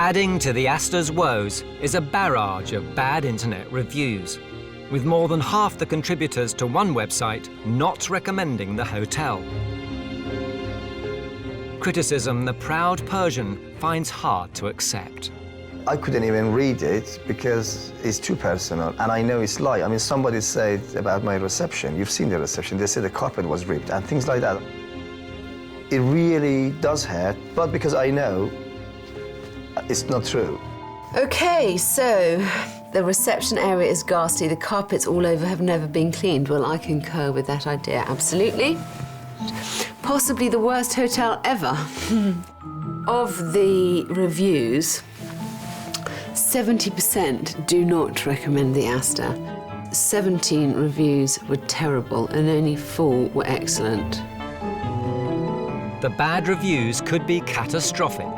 Adding to the Astor's woes is a barrage of bad internet reviews, with more than half the contributors to one website not recommending the hotel. Criticism the proud Persian finds hard to accept. I couldn't even read it because it's too personal, and I know it's lie. I mean, somebody said about my reception, you've seen the reception, they said the carpet was ripped and things like that. It really does hurt, but because I know it's not true. Okay, so the reception area is ghastly, the carpets all over have never been cleaned. Well, I concur with that idea, absolutely. Possibly the worst hotel ever. Of the reviews, 70% do not recommend the Astor. 17 reviews were terrible and only 4 were excellent. The bad reviews could be catastrophic.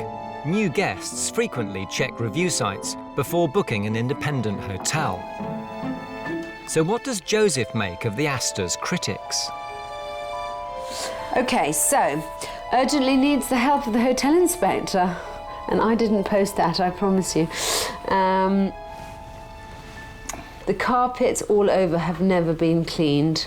New guests frequently check review sites before booking an independent hotel. So what does Joseph make of the Astor's critics? Okay, so, urgently needs the help of the hotel inspector. And I didn't post that, I promise you. The carpets all over have never been cleaned.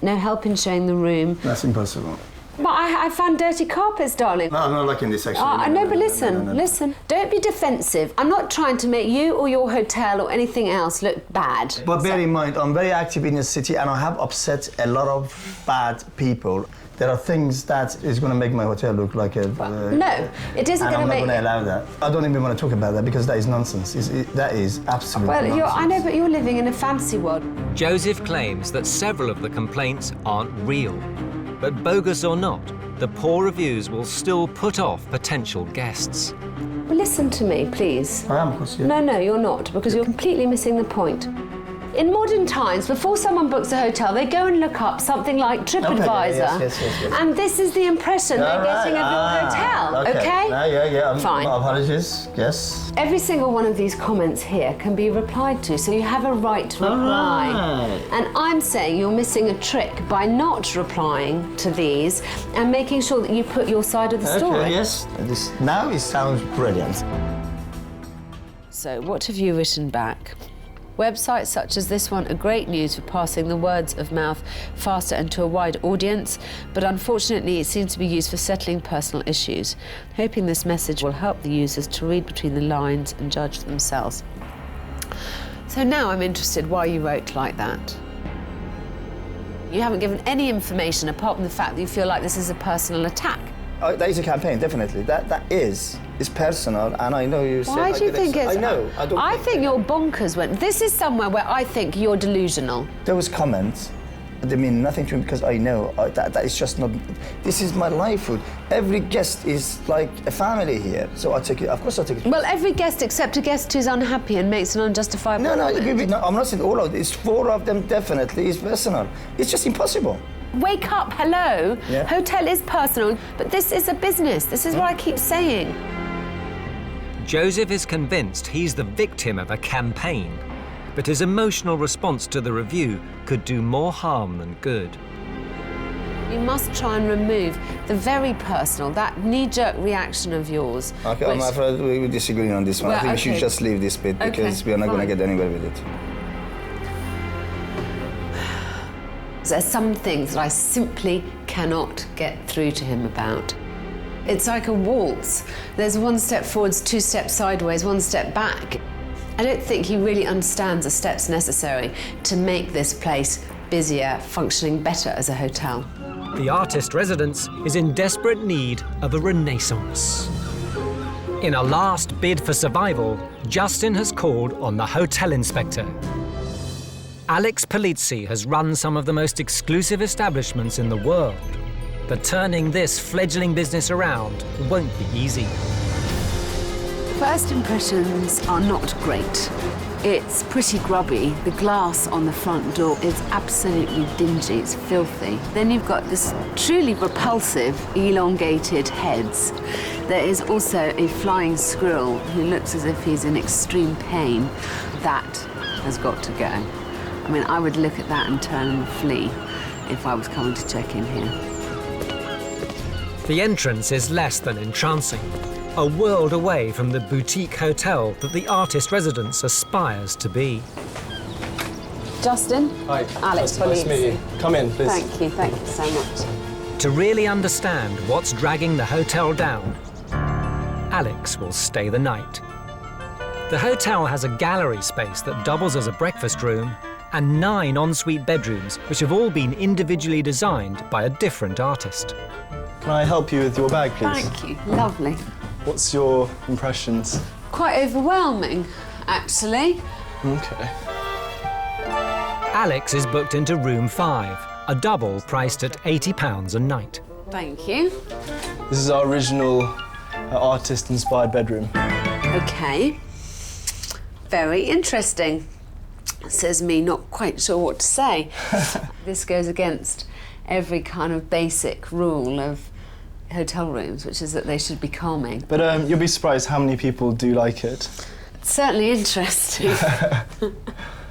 No help in showing the room. That's impossible. But I found dirty carpets, darling. No, I'm not liking this section. No, but listen, listen. Don't be defensive. I'm not trying to make you or your hotel or anything else look bad. But bear in mind, I'm very active in the city and I have upset a lot of bad people. There are things that is going to make my hotel look like a... no, it isn't going to make... I'm not going to allow that. I don't even want to talk about that because that is nonsense. That is absolute nonsense. Well, I know, but you're living in a fantasy world. Joseph claims that several of the complaints aren't real. But bogus or not, the poor reviews will still put off potential guests. Well, listen to me, please. I am, of course, yeah. No, you're not, because you're completely missing the point. In modern times, before someone books a hotel, they go and look up something like TripAdvisor. Yes. And this is the impression they're getting of your hotel, okay? Yeah. Fine. Apologies, yes. Every single one of these comments here can be replied to, so you have a right to reply. Right. And I'm saying you're missing a trick by not replying to these and making sure that you put your side of the story. Okay, yes. Now it sounds brilliant. So, what have you written back? Websites such as this one are great news for passing the words of mouth faster and to a wide audience, but unfortunately it seems to be used for settling personal issues. Hoping this message will help the users to read between the lines and judge for themselves. So now I'm interested why you wrote like that. You haven't given any information apart from the fact that you feel like this is a personal attack. Oh, that is a campaign, definitely. That is personal, and I know you said... Why do you think it's... I know, I think you're bonkers when... This is somewhere where I think you're delusional. Those comments, they mean nothing to me because I know that is just not... This is my livelihood. Every guest is like a family here, so I take it... Of course I take it... Well, every guest except a guest who's unhappy and makes an unjustifiable... No, I'm not saying all of it. It's 4 of them definitely is personal. It's just impossible. Wake up, hello. Yeah. Hotel is personal, but this is a business. This is what I keep saying. Joseph is convinced he's the victim of a campaign, but his emotional response to the review could do more harm than good. You must try and remove the very personal, that knee-jerk reaction of yours. Okay, I'm afraid we're disagreeing on this one. Well, I think we should just leave this bit because we are not going to get anywhere with it. There's some things that I simply cannot get through to him about. It's like a waltz. There's 1 step forwards, 2 steps sideways, 1 step back. I don't think he really understands the steps necessary to make this place busier, functioning better as a hotel. The artist residence is in desperate need of a renaissance. In a last bid for survival, Justin has called on the hotel inspector. Alex Polizzi has run some of the most exclusive establishments in the world, but turning this fledgling business around won't be easy. First impressions are not great. It's pretty grubby. The glass on the front door is absolutely dingy, it's filthy. Then you've got this truly repulsive, elongated heads. There is also a flying squirrel who looks as if he's in extreme pain. That has got to go. I mean, I would look at that and turn and flee if I was coming to check in here. The entrance is less than entrancing. a world away from the boutique hotel that the artist residence aspires to be. Justin? Hi. Alex, Nice to meet you. Come in, please. Thank you so much. To really understand what's dragging the hotel down, Alex will stay the night. The hotel has a gallery space that doubles as a breakfast room and 9 ensuite bedrooms, which have all been individually designed by a different artist. Can I help you with your bag, please? Thank you. Lovely. What's your impressions? Quite overwhelming, actually. Okay. Alex is booked into room 5, a double priced at £80 a night. Thank you. This is our original artist-inspired bedroom. Okay. Very interesting. Says me not quite sure what to say. This goes against every kind of basic rule of hotel rooms, which is that they should be calming. But you'll be surprised how many people do like it. It's certainly interesting.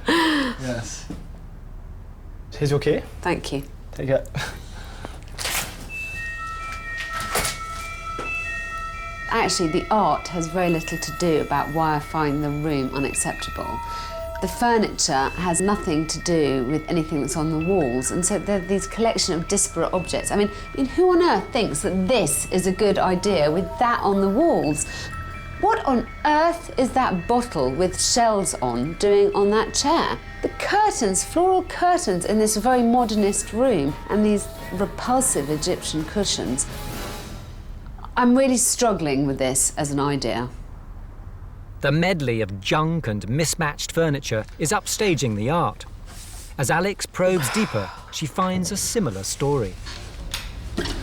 Yes. Here's your key. Thank you. Take it. Actually, the art has very little to do about why I find the room unacceptable. The furniture has nothing to do with anything that's on the walls, and so there are these collection of disparate objects. I mean, who on earth thinks that this is a good idea with that on the walls? What on earth is that bottle with shells on doing on that chair? The curtains, floral curtains in this very modernist room, and these repulsive Egyptian cushions. I'm really struggling with this as an idea. The medley of junk and mismatched furniture is upstaging the art. As Alex probes deeper, she finds a similar story.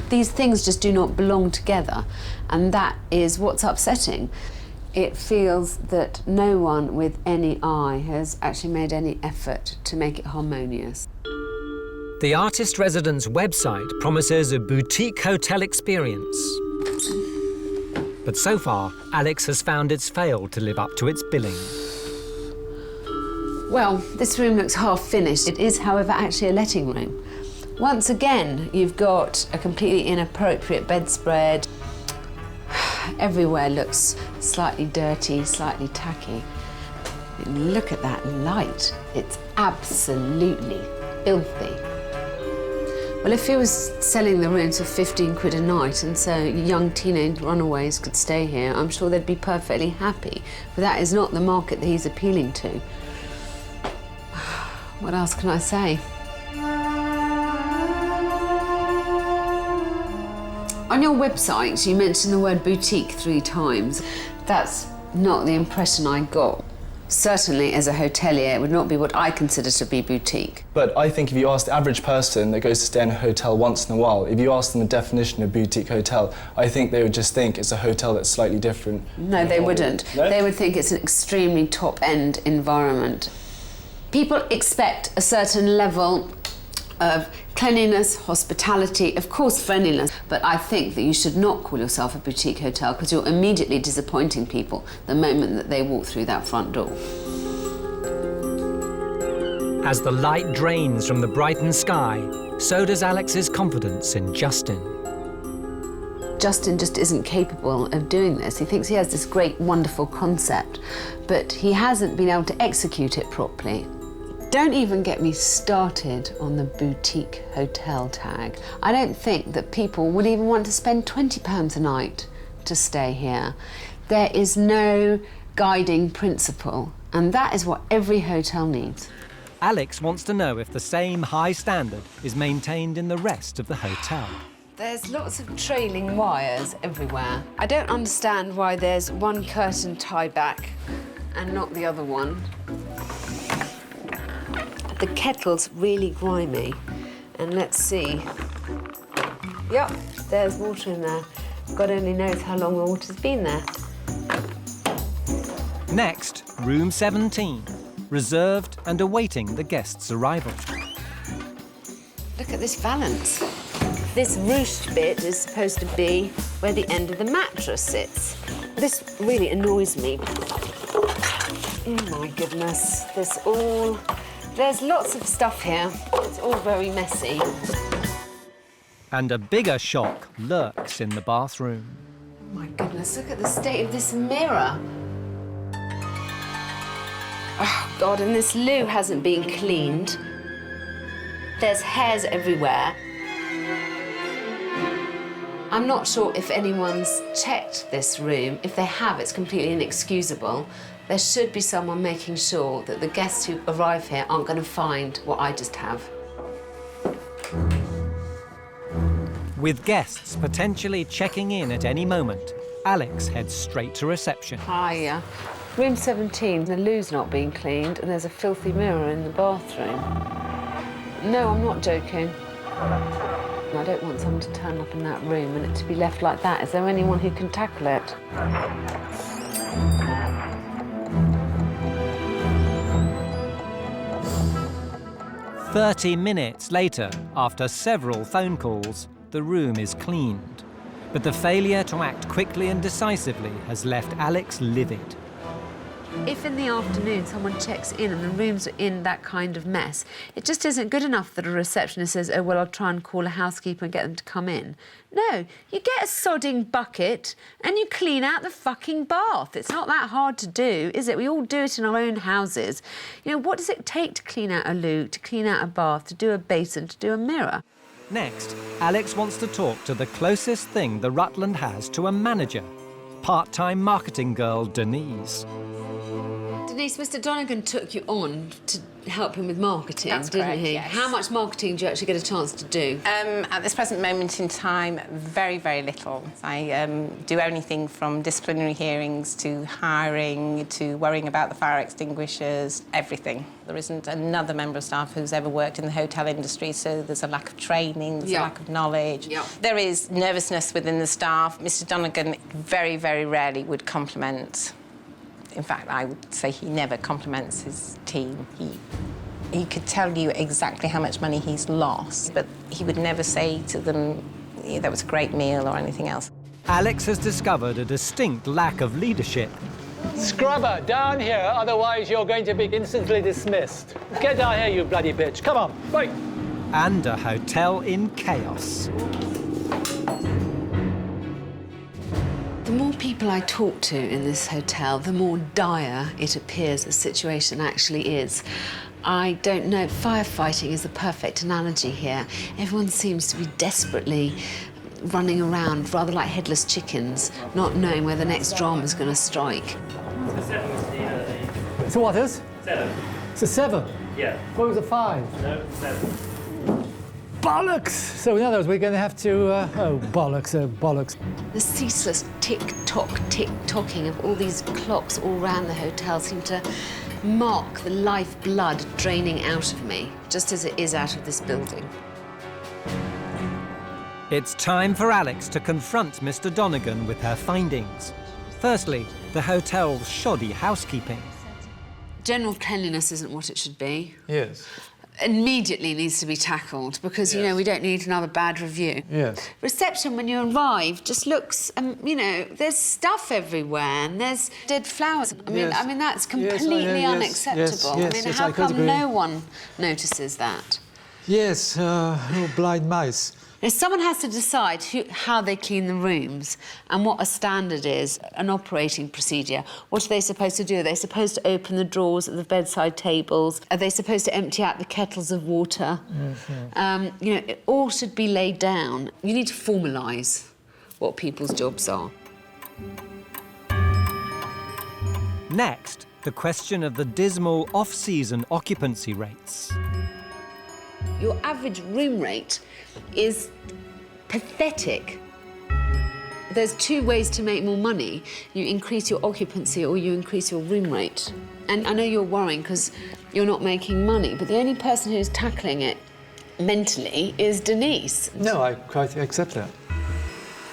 These things just do not belong together, and that is what's upsetting. It feels that no one with any eye has actually made any effort to make it harmonious. The artist residence website promises a boutique hotel experience. But so far, Alex has found it's failed to live up to its billing. Well, this room looks half finished. It is, however, actually a letting room. Once again, you've got a completely inappropriate bedspread. Everywhere looks slightly dirty, slightly tacky. I mean, look at that light. It's absolutely filthy. Well, if he was selling the rooms for 15 quid a night and so young teenage runaways could stay here, I'm sure they'd be perfectly happy. But that is not the market that he's appealing to. What else can I say? On your website, you mentioned the word boutique 3 times. That's not the impression I got. Certainly, as a hotelier, it would not be what I consider to be boutique. But I think if you ask the average person that goes to stay in a hotel once in a while, if you ask them a definition of boutique hotel, I think they would just think it's a hotel that's slightly different. No, they wouldn't. No? They would think it's an extremely top-end environment. People expect a certain level of cleanliness, hospitality, of course friendliness, but I think that you should not call yourself a boutique hotel because you're immediately disappointing people the moment that they walk through that front door. As the light drains from the brightened sky, so does Alex's confidence in Justin. Justin just isn't capable of doing this. He thinks he has this great, wonderful concept, but he hasn't been able to execute it properly. Don't even get me started on the boutique hotel tag. I don't think that people would even want to spend £20 a night to stay here. There is no guiding principle, and that is what every hotel needs. Alex wants to know if the same high standard is maintained in the rest of the hotel. There's lots of trailing wires everywhere. I don't understand why there's one curtain tied back and not the other one. The kettle's really grimy. And let's see. Yep, there's water in there. God only knows how long the water's been there. Next, room 17, reserved and awaiting the guests' arrival. Look at this valance. This ruched bit is supposed to be where the end of the mattress sits. This really annoys me. Oh my goodness, there's lots of stuff here. It's all very messy. And a bigger shock lurks in the bathroom. My goodness, look at the state of this mirror. Oh, God, and this loo hasn't been cleaned. There's hairs everywhere. I'm not sure if anyone's checked this room. If they have, it's completely inexcusable. There should be someone making sure that the guests who arrive here aren't going to find what I just have. With guests potentially checking in at any moment, Alex heads straight to reception. Hiya. Room 17, the loo's not being cleaned and there's a filthy mirror in the bathroom. No, I'm not joking. I don't want someone to turn up in that room and it to be left like that. Is there anyone who can tackle it? "30 minutes later, after several phone calls, the room is cleaned. But the failure to act quickly and decisively has left Alex livid. If in the afternoon someone checks in and the rooms are in that kind of mess, it just isn't good enough that a receptionist says, oh, well, I'll try and call a housekeeper and get them to come in. No, you get a sodding bucket and you clean out the fucking bath. It's not that hard to do, is it? We all do it in our own houses. You know, what does it take to clean out a loo, to clean out a bath, to do a basin, to do a mirror? Next, Alex wants to talk to the closest thing the Rutland has to a manager, part-time marketing girl Denise. Denise, Mr. Donegan took you on to help him with marketing, That's didn't correct, he? yes. How much marketing do you actually get a chance to do? At this present moment in time, very, very little. I do anything from disciplinary hearings to hiring to worrying about the fire extinguishers, everything. There isn't another member of staff who's ever worked in the hotel industry, so there's a lack of training, there's a lack of knowledge. There is nervousness within the staff. Mr. Donegan very, very rarely would compliment. In fact, I would say he never compliments his team. He could tell you exactly how much money he's lost, but he would never say to them, yeah, that was a great meal or anything else. Alex has discovered a distinct lack of leadership. Scrubber, down here, otherwise you're going to be instantly dismissed. Get down here, you bloody bitch. Come on, right. And a hotel in chaos. The more people I talk to in this hotel, the more dire it appears the situation actually is. I don't know, firefighting is the perfect analogy here. Everyone seems to be desperately running around, rather like headless chickens, not knowing where the next drama's going to strike. So what is? 7. It's a 7? Yeah. What was a 5? No, 7. Bollocks! So in other words, we're going to have to... oh, bollocks. The ceaseless tick-tocking of all these clocks all around the hotel seem to mark the lifeblood draining out of me, just as it is out of this building. It's time for Alex to confront Mr. Donegan with her findings. Firstly, the hotel's shoddy housekeeping. General cleanliness isn't what it should be. Yes. Immediately needs to be tackled because, you know, we don't need another bad review. Yes. Reception, when you arrive, just looks, you know, there's stuff everywhere and there's dead flowers. I mean, that's completely unacceptable. How come no one notices that? Yes, blind mice. Now, someone has to decide how they clean the rooms and what a standard is, an operating procedure. What are they supposed to do? Are they supposed to open the drawers at the bedside tables? Are they supposed to empty out the kettles of water? Mm-hmm. You know, it all should be laid down. You need to formalise what people's jobs are. Next, the question of the dismal off-season occupancy rates. Your average room rate is pathetic. There's 2 ways to make more money. You increase your occupancy or you increase your room rate. And I know you're worrying because you're not making money, but the only person who's tackling it mentally is Denise. No, I quite accept that.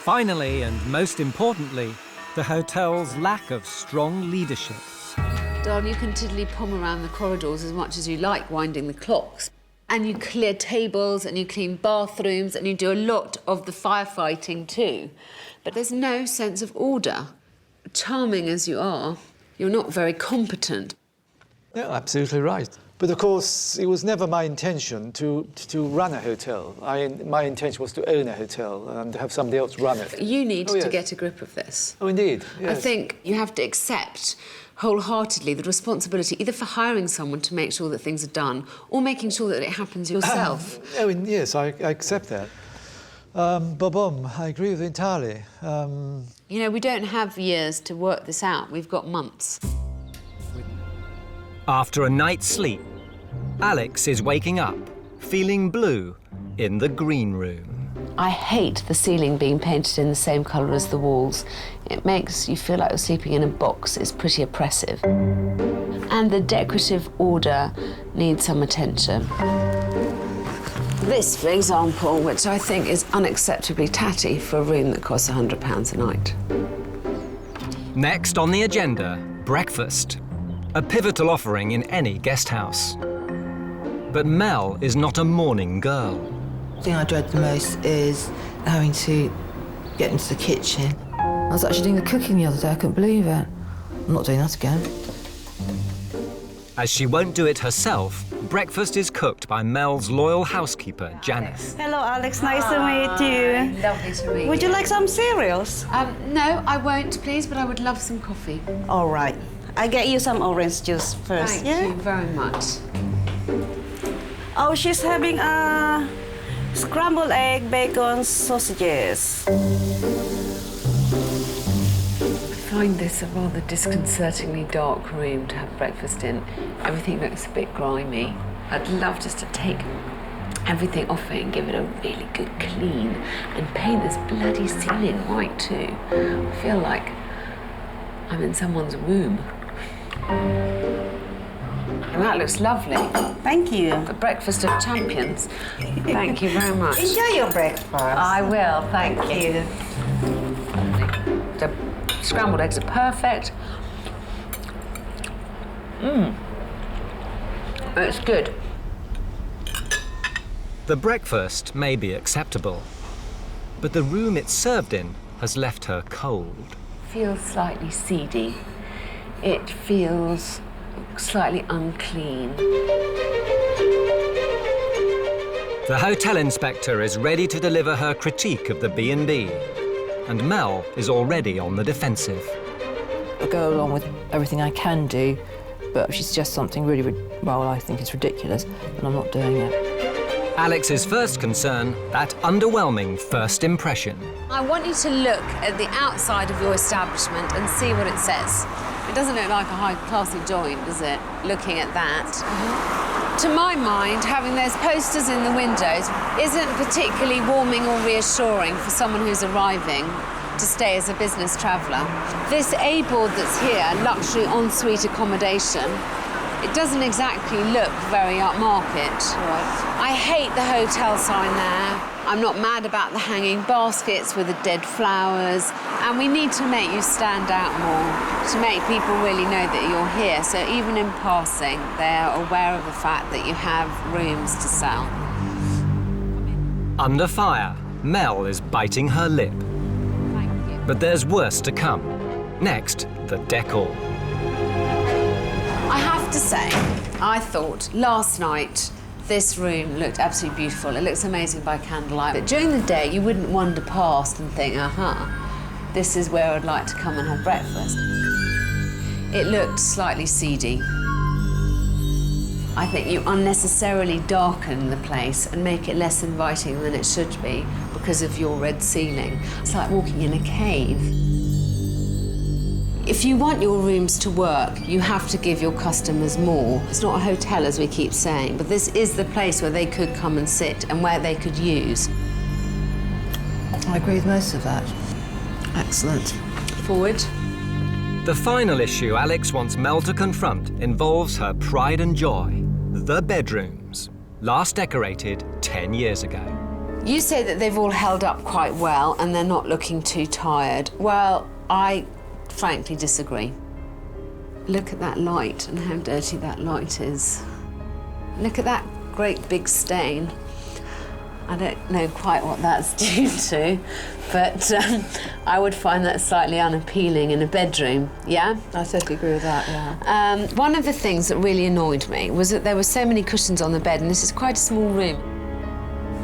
Finally, and most importantly, the hotel's lack of strong leadership. Darn, you can tiddly-pom around the corridors as much as you like, winding the clocks. And you clear tables and you clean bathrooms and you do a lot of the firefighting too. But there's no sense of order. Charming as you are, you're not very competent. No, absolutely right. But of course, it was never my intention to run a hotel. My intention was to own a hotel and have somebody else run it. You need to yes. get a grip of this. Oh, indeed, yes. I think you have to accept wholeheartedly the responsibility either for hiring someone to make sure that things are done or making sure that it happens yourself. Oh, yes, I accept that. I agree with you entirely. You know, we don't have years to work this out. We've got months. After a night's sleep, Alex is waking up, feeling blue, in the green room. I hate the ceiling being painted in the same colour as the walls. It makes you feel like you're sleeping in a box. It's pretty oppressive. And the decorative order needs some attention. This, for example, which I think is unacceptably tatty for a room that costs £100 a night. Next on the agenda, breakfast. A pivotal offering in any guest house. But Mel is not a morning girl. The thing I dread the most is having to get into the kitchen. I was actually doing the cooking the other day, I couldn't believe it. I'm not doing that again. As she won't do it herself, breakfast is cooked by Mel's loyal housekeeper, Janice. Hello, Alex. Nice to meet you. Lovely to meet you. Would you like some cereals? No, I won't, please, but I would love some coffee. All right. I'll get you some orange juice first. Thank you very much. Oh, she's having a scrambled egg, bacon, sausages. I find this a rather disconcertingly dark room to have breakfast in. Everything looks a bit grimy. I'd love just to take everything off it and give it a really good clean and paint this bloody ceiling white too. I feel like I'm in someone's womb. And that looks lovely. Thank you. A breakfast of champions. Thank you very much. Enjoy your breakfast. I will, thank you. The scrambled eggs are perfect. It's good. The breakfast may be acceptable, but the room it's served in has left her cold. Feels slightly seedy. It feels slightly unclean. The hotel inspector is ready to deliver her critique of the B&B, and Mel is already on the defensive. I go along with everything I can do, but if she suggests something really, well, I think it's ridiculous, then I'm not doing it. Alex's first concern, that underwhelming first impression. I want you to look at the outside of your establishment and see what it says. It doesn't look like a high-classy joint, does it, looking at that? To my mind, having those posters in the windows isn't particularly warming or reassuring for someone who's arriving to stay as a business traveller. This A-board that's here, luxury ensuite accommodation, it doesn't exactly look very upmarket. Right. I hate the hotel sign there. I'm not mad about the hanging baskets with the dead flowers, and we need to make you stand out more, to make people really know that you're here, so even in passing, they're aware of the fact that you have rooms to sell. Under fire, Mel is biting her lip. Thank you. But there's worse to come. Next, the decor. I have to say, I thought last night this room looked absolutely beautiful. It looks amazing by candlelight. But during the day, you wouldn't wander past and think, this is where I'd like to come and have breakfast. It looked slightly seedy. I think you unnecessarily darken the place and make it less inviting than it should be because of your red ceiling. It's like walking in a cave. If you want your rooms to work, you have to give your customers more. It's not a hotel, as we keep saying, but this is the place where they could come and sit and where they could use. I agree with most of that. Excellent. Forward. The final issue Alex wants Mel to confront involves her pride and joy, the bedrooms, last decorated 10 years ago. You say that they've all held up quite well and they're not looking too tired. Well, I frankly disagree. Look at that light and how dirty that light is. Look at that great big stain. I don't know quite what that's due to, but I would find that slightly unappealing in a bedroom, yeah? I totally agree with that, yeah. One of the things that really annoyed me was that there were so many cushions on the bed, and this is quite a small room.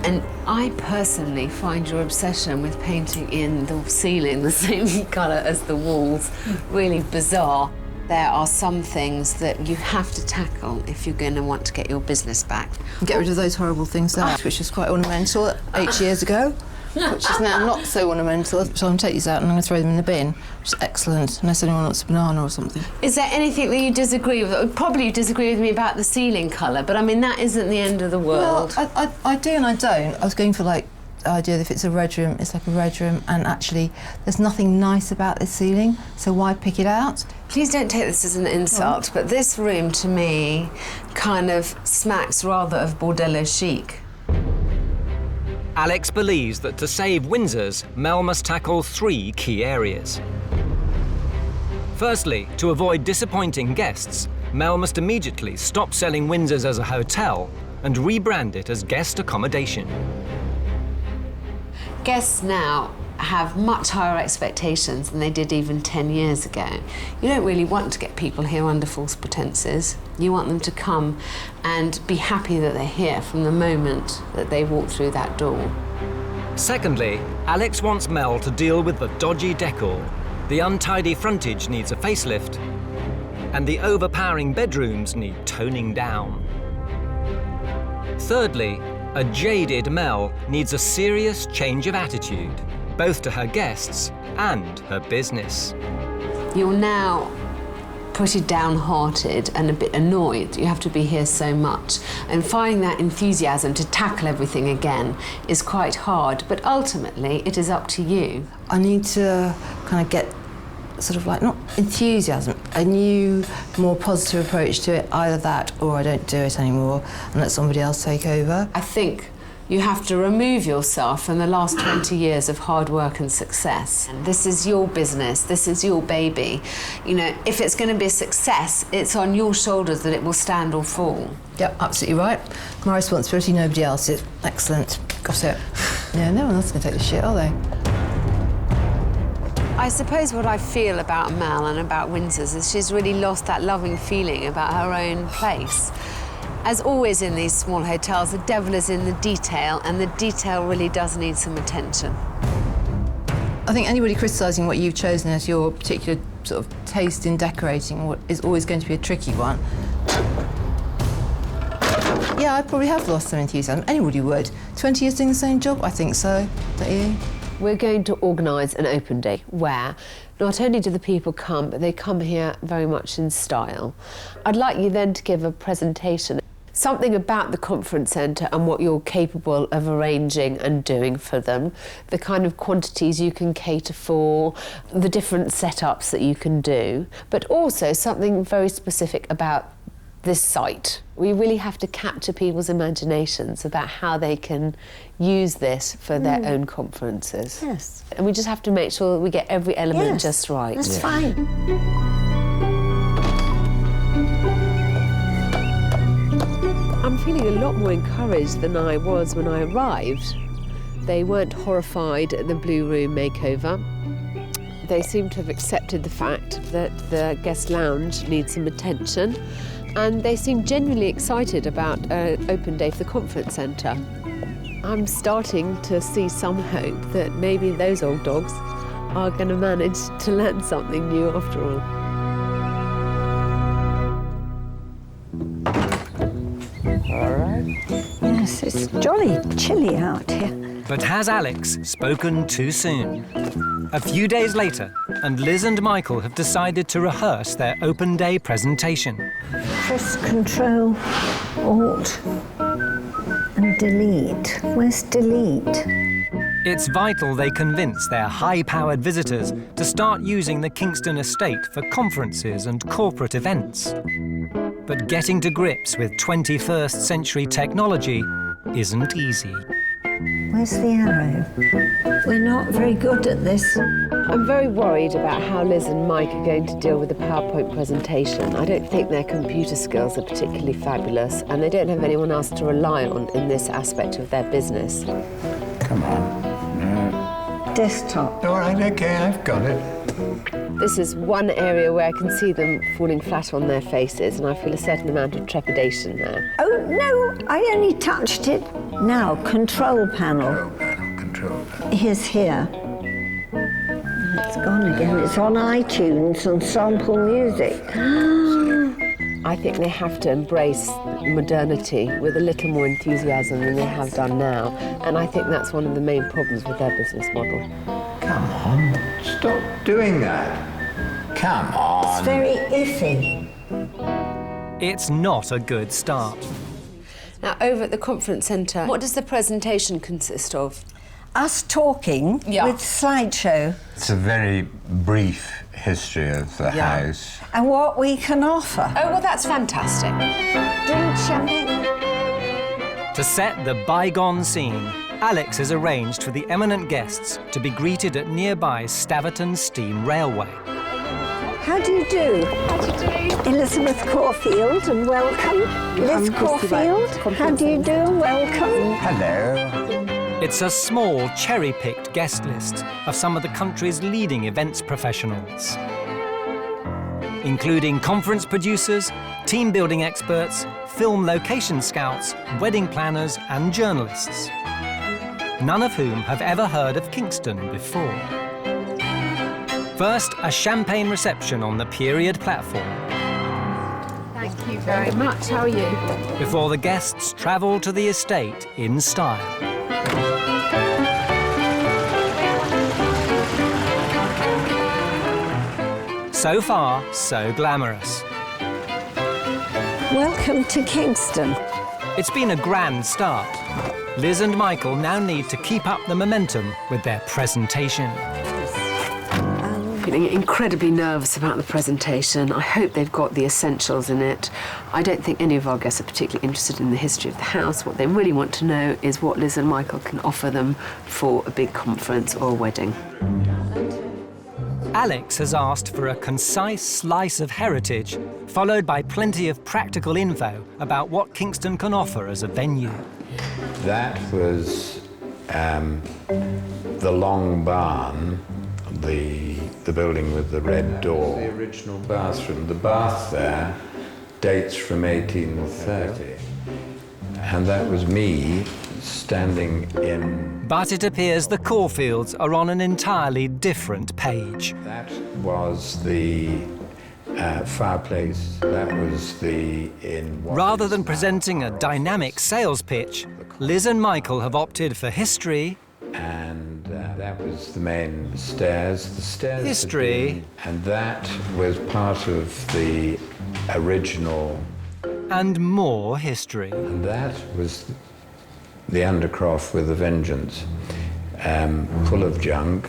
And I personally find your obsession with painting in the ceiling the same colour as the walls really bizarre. There are some things that you have to tackle if you're going to want to get your business back. Get rid of those horrible things there, which was quite ornamental 8 years ago, which is now not so ornamental. So I'm going to take these out and I'm going to throw them in the bin, which is excellent, unless anyone wants a banana or something. Is there anything that you disagree with? Probably you disagree with me about the ceiling colour, but I mean, that isn't the end of the world. Well, I do and I don't. I was going for, like, the idea that if it's a red room, it's like a red room, and actually there's nothing nice about this ceiling, so why pick it out? Please don't take this as an insult, but this room to me kind of smacks rather of bordello chic. Alex believes that to save Windsors, Mel must tackle 3 key areas. Firstly, to avoid disappointing guests, Mel must immediately stop selling Windsors as a hotel and rebrand it as guest accommodation. Guests now have much higher expectations than they did even 10 years ago. You don't really want to get people here under false pretences. You want them to come and be happy that they're here from the moment that they walk through that door. Secondly, Alex wants Mel to deal with the dodgy decor. The untidy frontage needs a facelift, and the overpowering bedrooms need toning down. Thirdly, a jaded Mel needs a serious change of attitude, both to her guests and her business. You're now pretty downhearted and a bit annoyed that you have to be here so much, and finding that enthusiasm to tackle everything again is quite hard, but ultimately it is up to you. I need to kind of get sort of like, not enthusiasm, a new, more positive approach to it, either that or I don't do it anymore and let somebody else take over. I think you have to remove yourself from the last 20 years of hard work and success. And this is your business, this is your baby. You know, if it's going to be a success, it's on your shoulders that it will stand or fall. Yep, absolutely right. My responsibility, nobody else's. Excellent, got it. Yeah, no one else is going to take the shit, are they? I suppose what I feel about Mel and about Windsor's is she's really lost that loving feeling about her own place. As always in these small hotels, the devil is in the detail, and the detail really does need some attention. I think anybody criticising what you've chosen as your particular sort of taste in decorating is always going to be a tricky one. Yeah, I probably have lost some enthusiasm. Anybody would. 20 years doing the same job? I think so. Don't you? We're going to organise an open day where not only do the people come, but they come here very much in style. I'd like you then to give a presentation, something about the conference centre and what you're capable of arranging and doing for them, the kind of quantities you can cater for, the different setups that you can do, but also something very specific about this site. We really have to capture people's imaginations about how they can use this for their own conferences. Yes. And we just have to make sure that we get every element just right. That's fine. I'm feeling a lot more encouraged than I was when I arrived. They weren't horrified at the Blue Room makeover. They seem to have accepted the fact that the guest lounge needs some attention, and they seem genuinely excited about an open day for the conference centre. I'm starting to see some hope that maybe those old dogs are going to manage to learn something new after all. Yes, it's jolly chilly out here. But has Alex spoken too soon? A few days later, and Liz and Michael have decided to rehearse their open day presentation. Press Control, Alt, and Delete. Where's Delete? It's vital they convince their high-powered visitors to start using the Kingston estate for conferences and corporate events. But getting to grips with 21st century technology isn't easy. Where's the arrow? We're not very good at this. I'm very worried about how Liz and Mike are going to deal with the PowerPoint presentation. I don't think their computer skills are particularly fabulous, and they don't have anyone else to rely on in this aspect of their business. Come on. No. Desktop. All right, okay, I've got it. This is one area where I can see them falling flat on their faces, and I feel a certain amount of trepidation there. Oh, no, I only touched it. Now, control panel. Control panel. Here's here. It's gone again. It's on iTunes and sample music. I think they have to embrace modernity with a little more enthusiasm than they have done now, and I think that's one of the main problems with their business model. Come on, stop doing that. Come on. It's very iffy. It's not a good start. Now, over at the conference centre, what does the presentation consist of? Us talking with slideshow. It's a very brief history of the house. And what we can offer. Oh, well, that's fantastic. Drink champagne. To set the bygone scene, Alex has arranged for the eminent guests to be greeted at nearby Staverton Steam Railway. How do you do? Elizabeth Caulfield, and welcome. Liz Caulfield, how do you do? Welcome. Hello. It's a small, cherry-picked guest list of some of the country's leading events professionals, including conference producers, team-building experts, film location scouts, wedding planners and journalists, none of whom have ever heard of Kingston before. First, a champagne reception on the period platform. Thank you very much. How are you? Before the guests travel to the estate in style. So far, so glamorous. Welcome to Kingston. It's been a grand start. Liz and Michael now need to keep up the momentum with their presentation. Feeling incredibly nervous about the presentation. I hope they've got the essentials in it. I don't think any of our guests are particularly interested in the history of the house. What they really want to know is what Liz and Michael can offer them for a big conference or a wedding. Alex has asked for a concise slice of heritage, followed by plenty of practical info about what Kingston can offer as a venue. That was the long barn, the building with the red door. The original bathroom. The bath there dates from 1830. And that was me standing in... But it appears the Caulfields are on an entirely different page. That was the fireplace. That was the... Rather than presenting a dynamic sales pitch, Liz and Michael have opted for history. And that was the main stairs. The stairs. History. And that was part of the original. And more history. And that was the Undercroft with a vengeance, full of junk.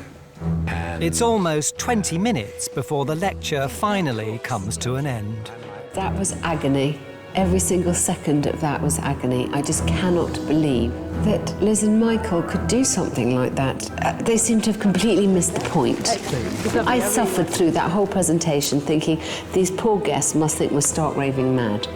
And it's almost 20 minutes before the lecture finally comes to an end. That was agony. Every single second of that was agony. I just cannot believe that Liz and Michael could do something like that. They seem to have completely missed the point. I suffered through that whole presentation thinking these poor guests must think we're stark raving mad.